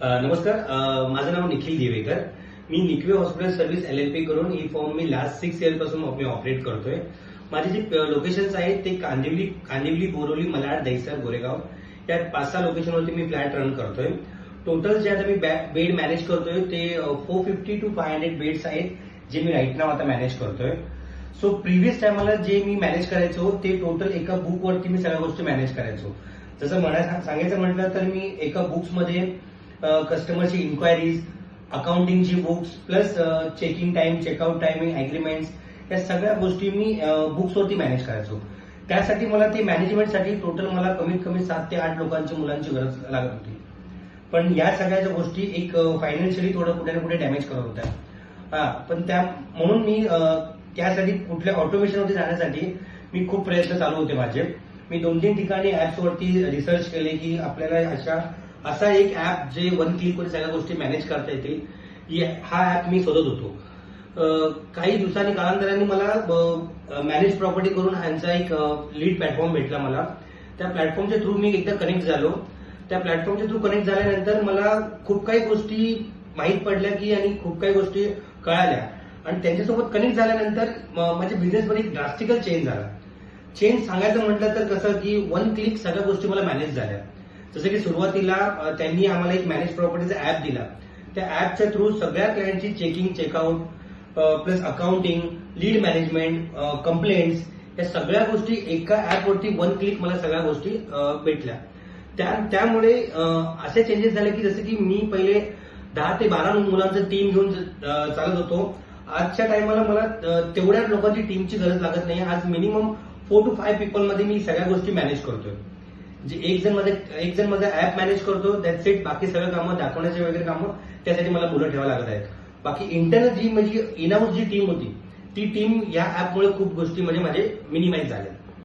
नमस्कार. माझं नाव निखिल देवेकर. मी निकवे hospital service LLP करून ही फॉर्म मी लास्ट 6 इयर पासून मी ऑपरेट करतोय. माझे जे लोकेशन्स आहेत ते कांदिवली, बोरिवली, malaड, दहिसर, गोरेगाव या 5-6 लोकेशनवरती मी फ्लॅट रन करतोय. टोटल जे आता मी बेड मॅनेज करतोय ते 450 to 500 बेड्स आहेत जे मी राईट नाव आता मॅनेज करतोय. सो प्रिव्हियस टायमाला जे मी मॅनेज करायचो ते टोटल एका बुकवरती मी सगळ्या गोष्टी मॅनेज करायचो. जसं सांगायचं म्हटलं तर मी एका बुक्समध्ये कस्टमरची इन्क्वायरीज, अकाउंटिंगची books plus checking time, checkout timing, agreements या सगळ्या गोष्टी मी बुक्सवरती मॅनेज करायचो. त्यासाठी मला ते मॅनेजमेंटसाठी टोटल मला कमीत कमी 7 ते 8 लोकांची मुलांची गरज लागत होती. पण या सगळ्या गोष्टी एक फायनान्शियली थोडं कुठे ना कुठे डॅमेज करत होत्या. पण म्हणून मी त्यासाठी कुठल्या ऑटोमेशनवरती जाण्यासाठी मी खूप प्रयत्न चालू होते माझे. मी 2-3 ठिकाणी ऍप्सवरती रिसर्च केले की आपल्याला असा एक ऍप जे 1 क्लिकवर सगळ्या गोष्टी मॅनेज करता येतील, हा ऍप मी शोधत होतो. काही दिवसांनी कालांतराने मला मॅनेज प्रॉपर्टी करून ह्यांचा एक लीड प्लॅटफॉर्म भेटला मला. त्या प्लॅटफॉर्मच्या थ्रू मी एकदा कनेक्ट झालो. त्या प्लॅटफॉर्मच्या थ्रू कनेक्ट झाल्यानंतर मला खूप काही गोष्टी माहीत पडल्या की आणि खूप काही गोष्टी कळाल्या आणि त्यांच्यासोबत कनेक्ट झाल्यानंतर माझ्या बिझनेसमध्ये एक ड्रास्टिकल चेंज झाला. चेंज सांगायचं म्हटलं तर कसं की 1 क्लिक सगळ्या गोष्टी मला मॅनेज झाल्या. जसं की सुरुवातीला त्यांनी आम्हाला एक मॅनेज प्रॉपर्टीचा ऍप दिला. त्या ऍपच्या थ्रू सगळ्या क्लायंटची checking, checkout plus accounting, lead management, complaints या सगळ्या गोष्टी एका ऍपवरती 1 क्लिक मला सगळ्या गोष्टी भेटल्या. त्यामुळे असे चेंजेस झाले की जसं की मी पहिले 10 ते 12 मुलांचं टीम घेऊन चालत होतो. आजच्या टायमाला मला तेवढ्या लोकांची टीमची गरज लागत नाही. आज मिनिमम 4 to 5 पीपल मध्ये मी सगळ्या गोष्टी मॅनेज करतोय. जे एक जण माझा ऍप मॅनेज करतो, दॅट्स इट. बाकी सगळं कामं दाखवण्याचे वगैरे कामं त्यासाठी मला मुलं ठेवावं लागत आहेत. बाकी इंटरनल जी म्हणजे इन हाऊस जी टीम होती ती टीम या ऍपमुळे खूप गोष्टी म्हणजे माझे मिनिमाइज झाल्या.